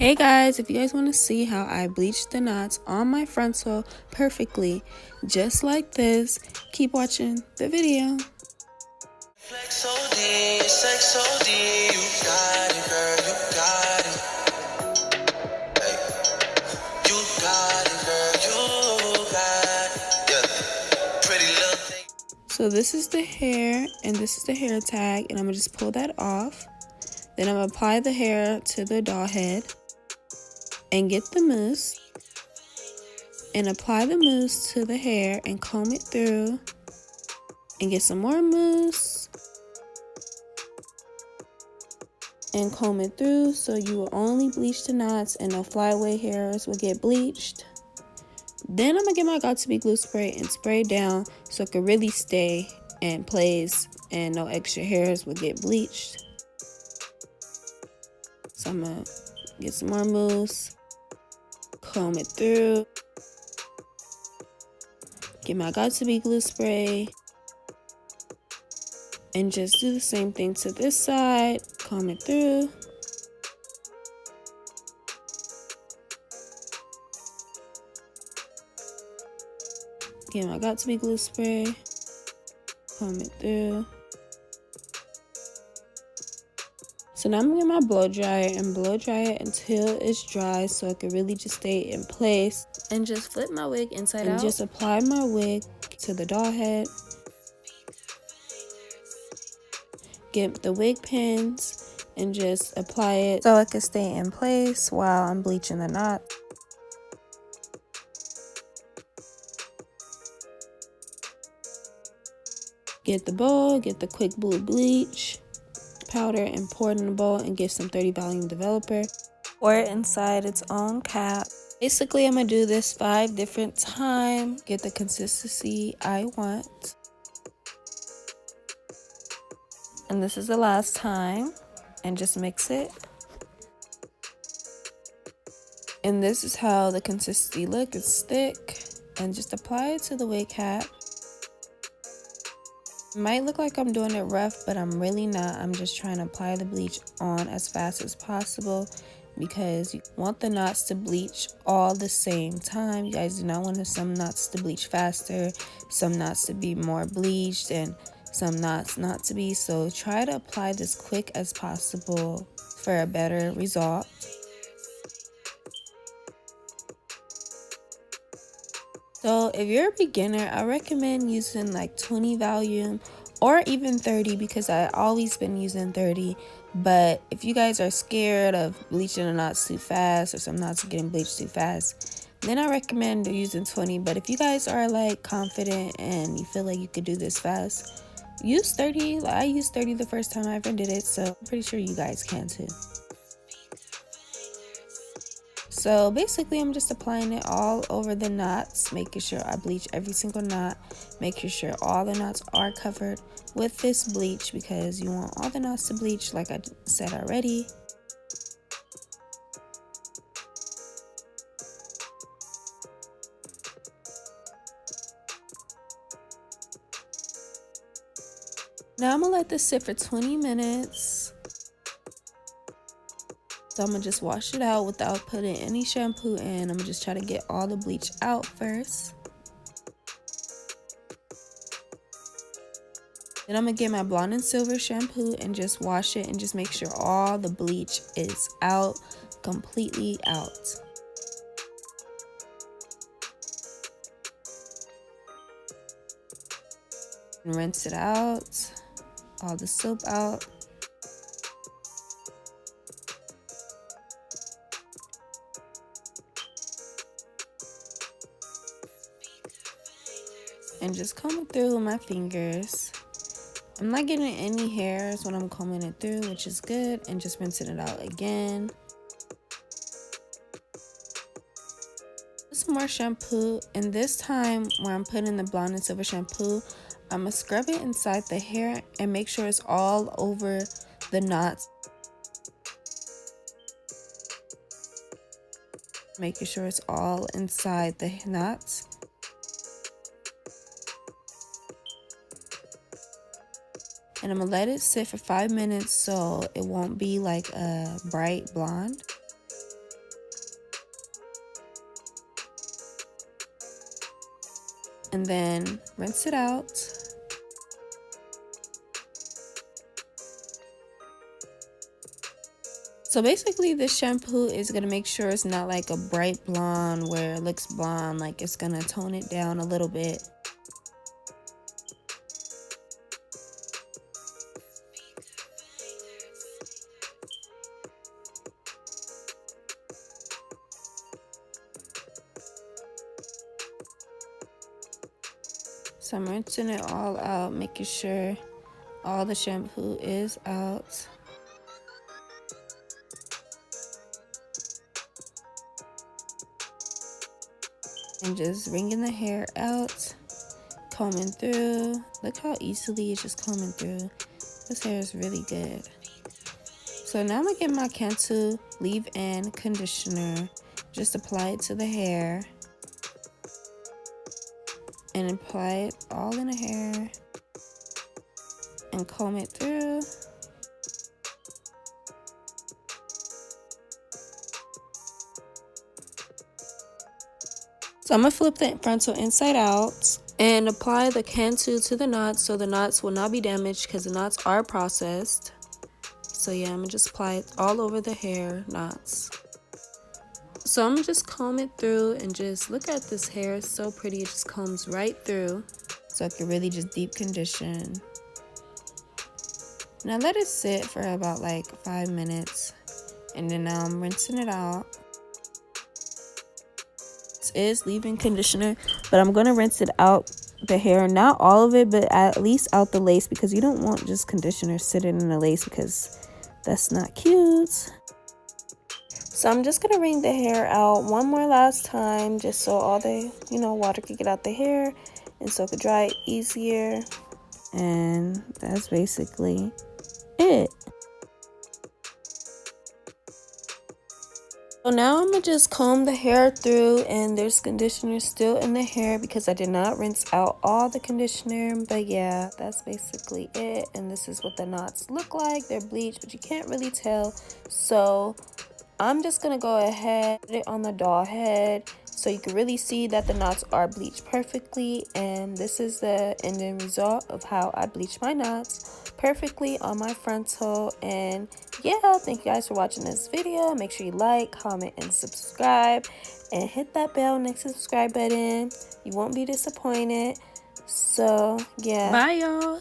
Hey guys, if you guys want to see how I bleach the knots on my frontal perfectly, just like this, keep watching the video. Flex OD, sex OD, you got it, girl, you got it. Hey, you got it, girl, you got it. Yeah, pretty little thing. So this is the hair and this is the hair tag, and I'm gonna just pull that off. Then I'm gonna apply the hair to the doll head and get the mousse and apply the mousse to the hair and comb it through and get some more mousse and comb it through so you will only bleach the knots and no flyaway hairs will get bleached. Then I'm gonna get my Got2b glue spray and spray down so it can really stay in place and no extra hairs will get bleached. So I'm gonna get some more mousse, comb it through, get my Got2b glue spray, and just do the same thing to this side, comb it through. Get my Got2b glue spray, comb it through. So now I'm gonna get my blow dryer and blow dry it until it's dry so it can really just stay in place. And just flip my wig inside out. And just apply my wig to the doll head. Get the wig pins and just apply it so it can stay in place while I'm bleaching the knot. Get the bowl, get the quick blue bleach powder and pour it in the bowl and get some 30 volume developer. Pour it inside its own cap. Basically, I'm gonna do this 5 different times, get the consistency I want. And this is the last time, and just mix it. And this is how the consistency looks. It's thick, and just apply it to the wig cap. It might look like I'm doing it rough, but I'm really not. I'm just trying to apply the bleach on as fast as possible because you want the knots to bleach all the same time. You guys do not want some knots to bleach faster, some knots to be more bleached, and some knots not to be. So try to apply this quick as possible for a better result. So if you're a beginner, I recommend using like 20 volume or even 30 because I always been using 30. But if you guys are scared of bleaching the knots too fast or some knots are getting bleached too fast, then I recommend using 20. But if you guys are like confident and you feel like you could do this fast, use 30. Like, I used 30 the first time I ever did it, so I'm pretty sure you guys can too. So basically, I'm just applying it all over the knots, making sure I bleach every single knot, making sure all the knots are covered with this bleach because you want all the knots to bleach like I said already. Now I'm gonna let this sit for 20 minutes. So I'm gonna just wash it out without putting any shampoo in. I'm gonna just try to get all the bleach out first. Then I'm gonna get my blonde and silver shampoo and just wash it and just make sure all the bleach is out, completely out. And rinse it out, all the soap out. And just comb it through with my fingers. I'm not getting any hairs when I'm combing it through, which is good, and just rinsing it out again. Some more shampoo, and this time where I'm putting the blonde and silver shampoo, I'm gonna scrub it inside the hair and make sure it's all over the knots. Making sure it's all inside the knots. And I'm gonna let it sit for 5 minutes so it won't be like a bright blonde. and then rinse it out. So basically this shampoo is going to make sure it's not like a bright blonde where it looks blonde, like it's going to tone it down a little bit. So I'm rinsing it all out, making sure all the shampoo is out. And just wringing the hair out, combing through. Look how easily it's just combing through. This hair is really good. So now I'm gonna get my Cantu leave-in conditioner. Just apply it to the hair. And apply it all in the hair. And comb it through. So I'm gonna flip the frontal inside out and apply the Cantu to the knots so the knots will not be damaged because the knots are processed. So yeah, I'm gonna just apply it all over the hair knots. So I'm gonna just comb it through and just look at this hair. It's so pretty, it just combs right through. So I can really just deep condition. Now let it sit for about like 5 minutes. And then now I'm rinsing it out. This is leave-in conditioner, but I'm gonna rinse it out the hair, not all of it, but at least out the lace, because you don't want just conditioner sitting in the lace because that's not cute. So I'm just gonna wring the hair out one more last time just so all the water can get out the hair and so it could dry easier. And that's basically it. So now I'm gonna just comb the hair through, and there's conditioner still in the hair because I did not rinse out all the conditioner. But yeah, that's basically it. And this is what the knots look like. They're bleached, but you can't really tell. So I'm just gonna go ahead and put it on the doll head so you can really see that the knots are bleached perfectly. And this is the ending result of how I bleach my knots perfectly on my frontal. And yeah, thank you guys for watching this video. Make sure you like, comment, and subscribe, and hit that bell next to the subscribe button. You won't be disappointed. So yeah, bye y'all.